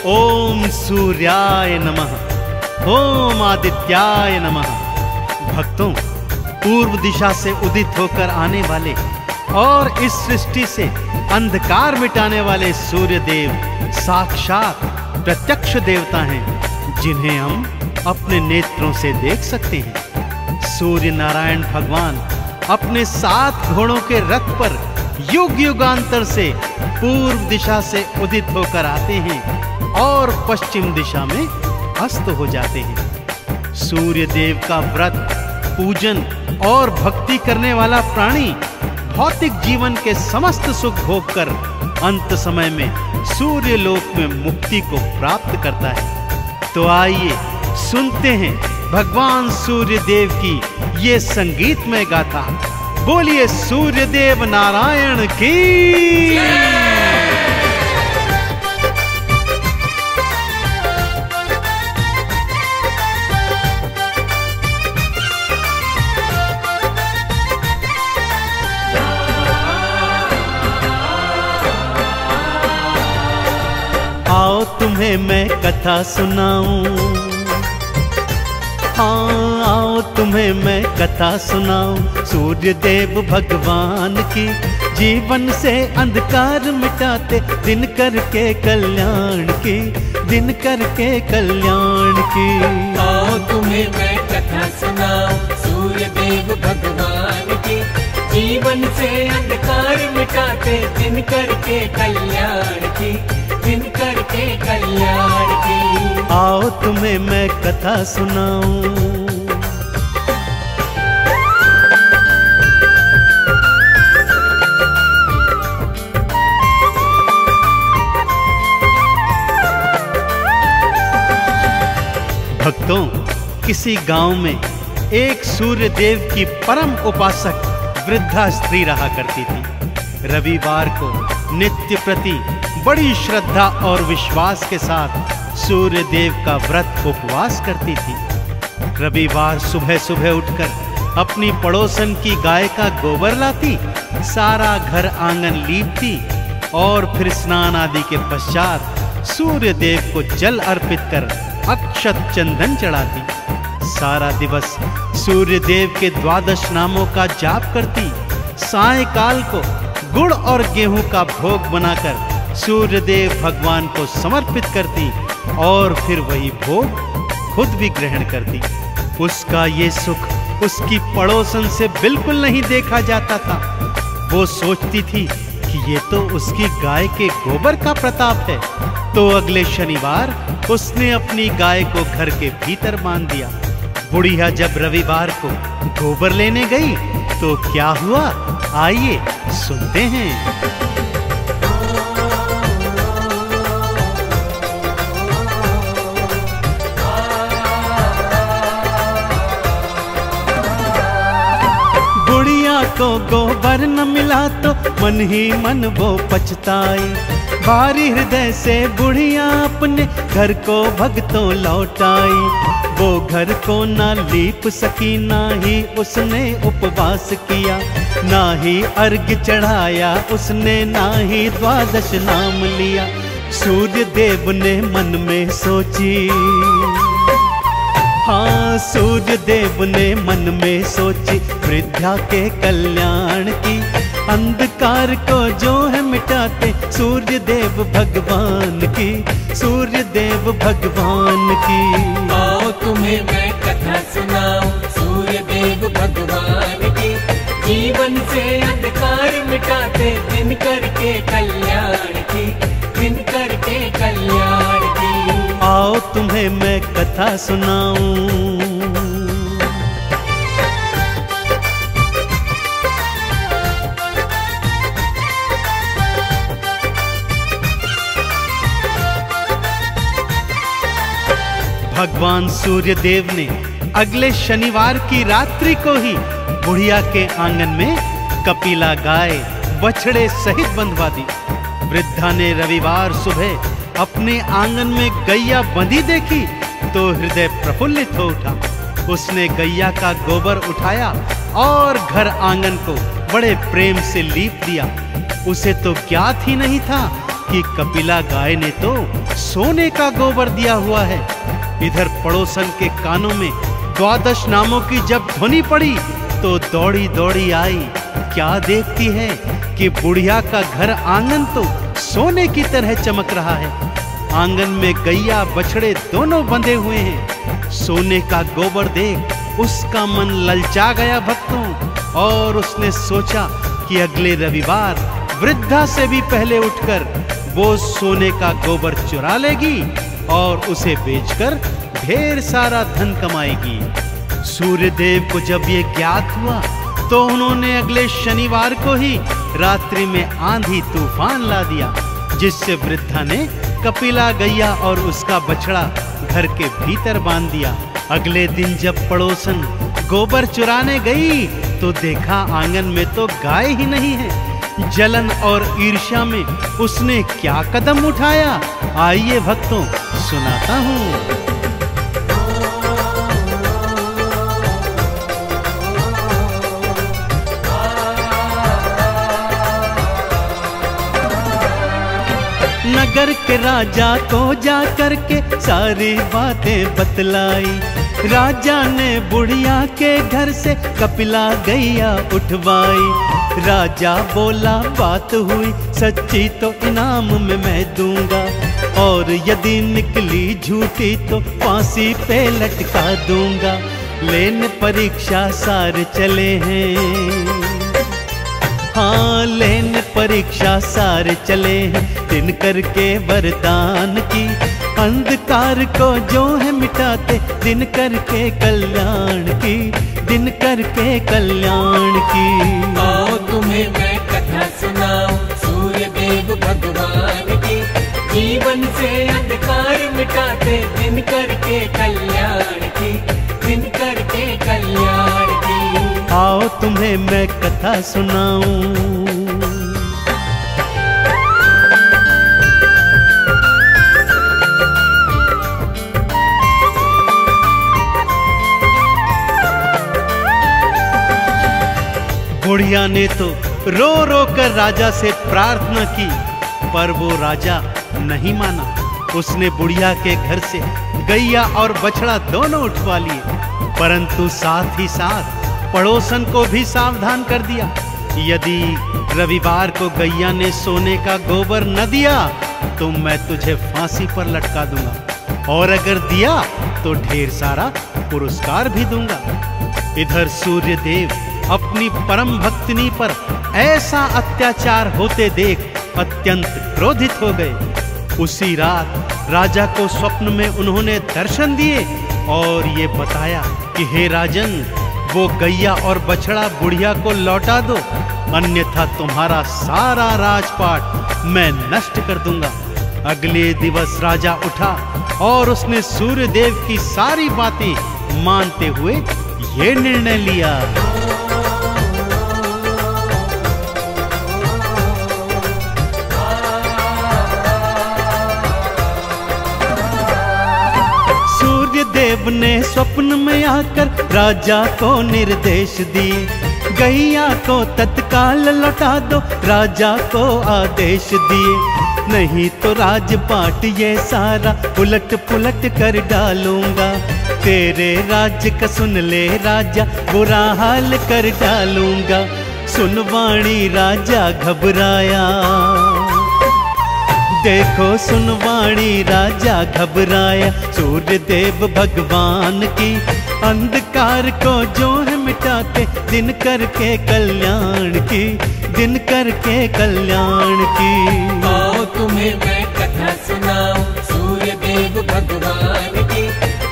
ओम सूर्याय नमः, ओम आदित्याय नमः। भक्तों, पूर्व दिशा से उदित होकर आने वाले और इस सृष्टि से अंधकार मिटाने वाले सूर्य देव साक्षात प्रत्यक्ष देवता हैं, जिन्हें हम अपने नेत्रों से देख सकते हैं। सूर्य नारायण भगवान अपने 7 घोड़ों के रथ पर युग युगांतर से पूर्व दिशा से उदित होकर आते हैं और पश्चिम दिशा में अस्त हो जाते हैं। सूर्य देव का व्रत, पूजन और भक्ति करने वाला प्राणी भौतिक जीवन के समस्त सुख भोग कर अंत समय में सूर्य लोक में मुक्ति को प्राप्त करता है। तो आइए सुनते हैं भगवान सूर्य देव की ये संगीतमय गाथा। बोलिए सूर्य देव नारायण की। आओ तुम्हें मैं कथा सुनाऊं, हाँ आओ तुम्हें मैं कथा सुनाऊं सूर्य देव भगवान की। जीवन से अंधकार मिटाते दिन करके कल्याण की, दिन करके कल्याण की। आओ तुम्हें मैं कथा सुनाऊं सूर्य देव भगवान की। जीवन से अंधकार मिटाते दिन करके कल्याण की, दिन करके कल्याण की। आओ तुम्हें मैं कथा सुनाऊं। भक्तों, किसी गांव में एक सूर्य देव की परम उपासक वृद्धा स्त्री रहा करती थी। रविवार को नित्य प्रति बड़ी श्रद्धा और विश्वास के साथ सूर्य देव का व्रत उपवास करती थी। रविवार सुबह सुबह उठकर अपनी पड़ोसन की गाय का गोबर लाती, सारा घर आंगन लीपती और फिर स्नान आदि के पश्चात सूर्य देव को जल अर्पित कर अक्षत चंदन चढ़ाती। सारा दिवस सूर्य देव के 12 नामों का जाप करती। सायंकाल को गुड़ और गेहूं का भोग बनाकर सूर्य देव भगवान को समर्पित करती और फिर वही भोग खुद भी ग्रहण करती। उसका ये सुख उसकी पड़ोसन से बिल्कुल नहीं देखा जाता था। वो सोचती थी कि ये तो उसकी गाय के गोबर का प्रताप है। तो अगले शनिवार उसने अपनी गाय को घर के भीतर बांध दिया। बुढ़िया जब रविवार को गोबर लेने गई तो क्या हुआ, आइए सुनते हैं। बुढ़िया को गोबर न मिला तो मन ही मन वो पछताई। भारी हृदय से बुढ़िया अपने घर को भगतों लौटाई। वो घर को ना लीप सकी, ना ही उसने उपवास किया, ना ही अर्घ्य चढ़ाया उसने, ना ही 12 नाम लिया। सूर्य देव ने मन में सोची, हाँ सूर्य देव ने मन में सोची वृद्धा के कल्याण की। अंधकार को जो है मिटाते सूर्य देव भगवान की, सूर्य देव भगवान की। आओ तुम्हें मैं कथा सुनाऊं सूर्य देव भगवान की। जीवन से अंधकार मिटाते दिन करके कल्याण की, दिन करके कल्याण की। आओ तुम्हें मैं कथा सुनाऊं। भगवान सूर्य देव ने अगले शनिवार की रात्रि को ही बुढ़िया के आंगन में कपिला गाय बछड़े सहित बंधवा दी। वृद्धा ने रविवार सुबह अपने आंगन में गैया बंधी देखी तो हृदय प्रफुल्लित हो उठा। उसने गैया का गोबर उठाया और घर आंगन को बड़े प्रेम से लीप दिया। उसे तो ज्ञात ही नहीं था कि कपिला गाय ने तो सोने का गोबर दिया हुआ है। इधर पड़ोसन के कानों में 12 नामों की जब ध्वनि पड़ी तो दौड़ी दौड़ी आई। क्या देखती है कि बुढ़िया का घर आंगन तो सोने की तरह चमक रहा है। आंगन में गैया बछड़े दोनों बंधे हुए हैं। सोने का गोबर देख उसका मन ललचा गया भक्तों, और उसने सोचा कि अगले रविवार वृद्धा से भी पहले उठकर वो सोने का गोबर चुरा लेगी और उसे बेचकर ढेर सारा धन कमाएगी। सूर्यदेव को जब ये ज्ञात हुआ तो उन्होंने अगले शनिवार को ही रात्रि में आंधी तूफान ला दिया, जिससे वृद्धा ने कपिला गैया और उसका बछड़ा घर के भीतर बांध दिया। अगले दिन जब पड़ोसन गोबर चुराने गई तो देखा आंगन में तो गाय ही नहीं है। जलन और ईर्ष्या में उसने क्या कदम उठाया, आइए भक्तों सुनाता हूँ। नगर के राजा को जा करके सारी बातें बतलाई। राजा ने बुढ़िया के घर से कपिला गैया उठवाई। राजा बोला बात हुई सच्ची तो इनाम में मैं दूंगा, और यदि निकली झूठी तो फांसी पे लटका दूंगा। लेने परीक्षा सारे चले हैं, हाँ लेने परीक्षा सारे चले हैं। दिन करके वरदान की अंधकार को जो है मिटाते, दिन करके कल्याण की, दिन करके कल्याण की। आओ तुम्हें मैं कथा सुनाऊं सूर्य देव भगवान की। जीवन से अंधकार मिटाते, दिन करके कल्याण की, दिन करके कल्याण की। आओ तुम्हें मैं कथा सुनाऊं। बुढ़िया ने तो रो रो कर राजा से प्रार्थना की, पर वो राजा नहीं माना। उसने बुढ़िया के घर से गैया और बछड़ा दोनों उठवा लिए, परंतु साथ ही साथ पड़ोसन को भी सावधान कर दिया। यदि रविवार को गैया ने सोने का गोबर न दिया तो मैं तुझे फांसी पर लटका दूंगा, और अगर दिया तो ढेर सारा पुरस्कार भी दूंगा। इधर सूर्यदेव अपनी परम भक्तिनी पर ऐसा अत्याचार होते देख अत्यंत क्रोधित हो गए। उसी रात राजा को स्वप्न में उन्होंने दर्शन दिए और ये बताया कि हे राजन, वो गैया और बछड़ा बुढ़िया को लौटा दो, अन्यथा तुम्हारा सारा राजपाट मैं नष्ट कर दूंगा। अगले दिवस राजा उठा और उसने सूर्यदेव की सारी बातें मानते हुए ये निर्णय लिया। देव ने स्वप्न में आकर राजा को निर्देश दिए, गैया को तत्काल लौटा दो, राजा को आदेश दिए। नहीं तो राजपाट ये सारा उलट पुलट कर डालूंगा। तेरे राज्य का सुन ले राजा, बुरा हाल कर डालूंगा। सुन वाणी राजा घबराया, देखो सुनवाणी राजा घबराया। सूर्यदेव भगवान की अंधकार को जो है मिटाते, दिन करके कल्याण की, दिन करके कल्याण की। आओ तुम्हें मैं कथा सुनाऊं सूर्यदेव भगवान की।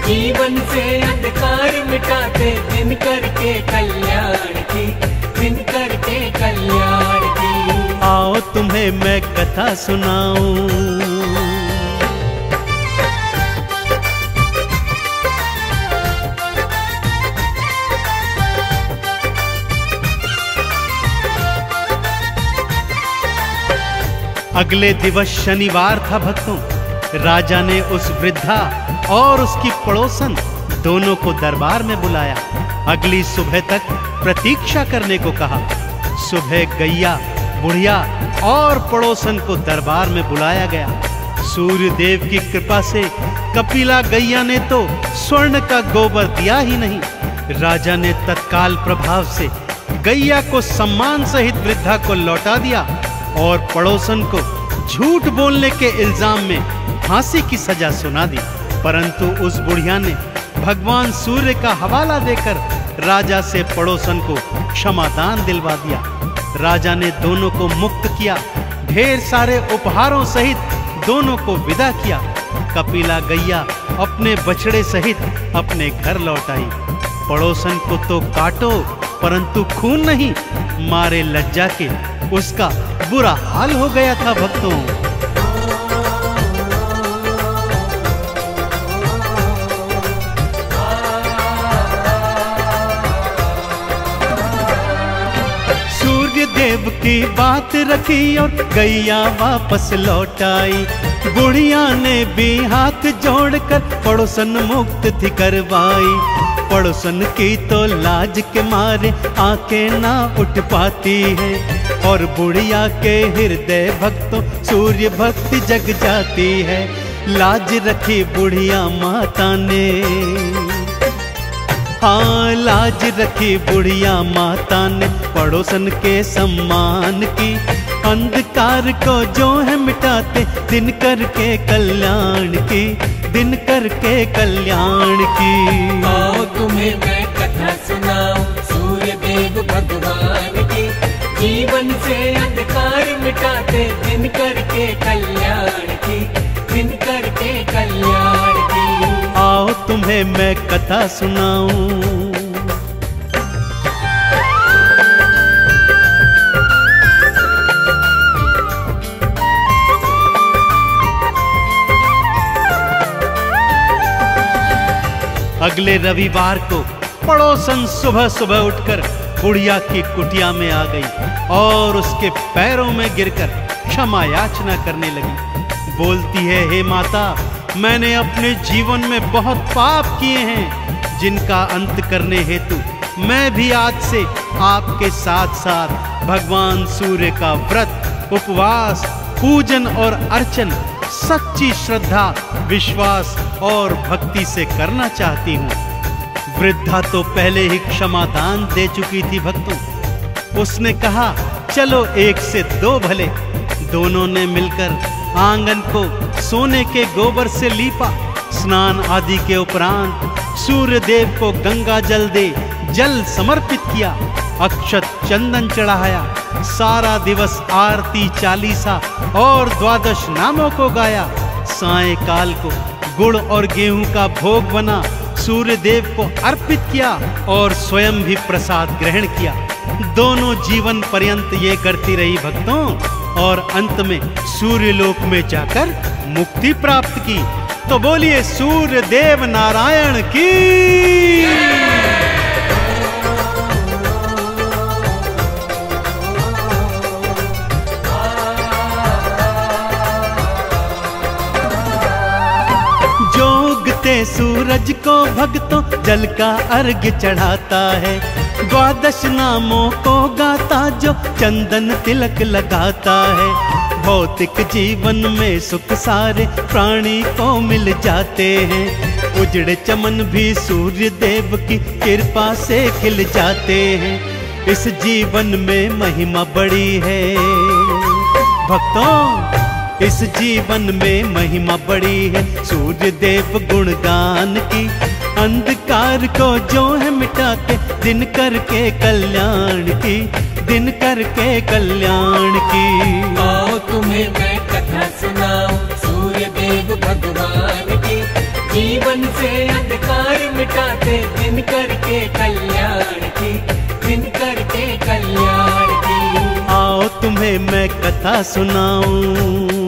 जीवन से अंधकार मिटाते, दिन करके कल्याण की, दिन करके कल्याण की। आओ तुम्हें मैं कथा सुनाऊं। अगले दिवस शनिवार था भक्तों। राजा ने उस वृद्धा और उसकी पड़ोसन दोनों को दरबार में बुलाया। अगली सुबह तक प्रतीक्षा करने को कहा। सुबह गैया बुढ़िया और पड़ोसन को दरबार में बुलाया गया। सूर्य देव की कृपा से कपिला गैया ने तो स्वर्ण का गोबर दिया ही नहीं। राजा ने तत्काल प्रभाव से गैया को सम्मान सहित वृद्धा को लौटा दिया और पड़ोसन को झूठ बोलने के इल्जाम में फांसी की सजा सुना दी। परंतु उस बुढ़िया ने भगवान सूर्य का हवाला देकर राजा से पड़ोसन को क्षमादान दिलवा दिया। राजा ने दोनों को मुक्त किया, ढेर सारे उपहारों सहित दोनों को विदा किया। कपिला गैया अपने बछड़े सहित अपने घर लौट आई। पड़ोसन को तो काटो परंतु खून नहीं, मारे लज्जा के उसका बुरा हाल हो गया था भक्तों। देव की बात रखी और गैया वापस लौट आई। बुढ़िया ने भी हाथ जोड़कर पड़ोसन मुक्त थी करवाई। पड़ोसन की तो लाज के मारे आंखें ना उठ पाती है और बुढ़िया के हृदय भक्तों सूर्य भक्ति जग जाती है। लाज रखी बुढ़िया माता ने, हाँ लाज रखी बुढ़िया माता ने पड़ोसन के सम्मान की। अंधकार को जो है मिटाते दिन करके कल्याण की, दिन करके कल्याण की। आओ तुम्हें मैं कथा सुनाऊं सूर्य देव भगवान की। जीवन से अंधकार मिटाते दिन करके कल्याण की, दिन करके कल्याण की। आओ तुम्हें मैं कथा सुनाऊं। अगले रविवार को पड़ोसन सुबह सुबह उठकर बुढ़िया की कुटिया में आ गई और उसके पैरों में गिरकर क्षमा याचना करने लगी। बोलती है, हे माता, मैंने अपने जीवन में बहुत पाप किए हैं जिनका अंत करने हेतु मैं भी आज से आपके साथ साथ भगवान सूर्य का व्रत, उपवास, पूजन और अर्चन सच्ची श्रद्धा, विश्वास और भक्ति से करना चाहती हूँ। वृद्धा तो पहले ही क्षमादान दे चुकी थी भक्तों। उसने कहा, चलो एक से दो भले। दोनों ने मिलकर आंगन को सोने के गोबर से लीपा। स्नान आदि के उपरांत सूर्य देव को गंगा जल दे जल समर्पित किया, अक्षत चंदन चढ़ाया। सारा दिवस आरती, चालीसा और द्वादश नामों को गाया। सायंकाल को गुड़ और गेहूं का भोग बना सूर्य देव को अर्पित किया और स्वयं भी प्रसाद ग्रहण किया। दोनों जीवन पर्यंत ये करती रही भक्तों और अंत में सूर्य लोक में जाकर मुक्ति प्राप्त की। तो बोलिए सूर्य देव नारायण की। जोगते सूरज को भक्तों जल का अर्घ्य चढ़ाता है। द्वादश नामों को गाता जो चंदन तिलक लगाता है। भौतिक जीवन में सुख सारे प्राणी को मिल जाते हैं। उजड़े चमन भी सूर्य देव की कृपा से खिल जाते हैं। इस जीवन में महिमा बड़ी है भक्तों, इस जीवन में महिमा बड़ी है सूर्य देव गुणगान की। अंधकार को जो है मिटाते दिन करके कल्याण की, दिन करके कल्याण की। आओ तुम्हें मैं कथा सुनाऊं सूर्य देव भगवान की। जीवन से अंधकार मिटाते दिन करके कल्याण की, दिन करके कल्याण की। आओ तुम्हें मैं कथा सुनाऊं।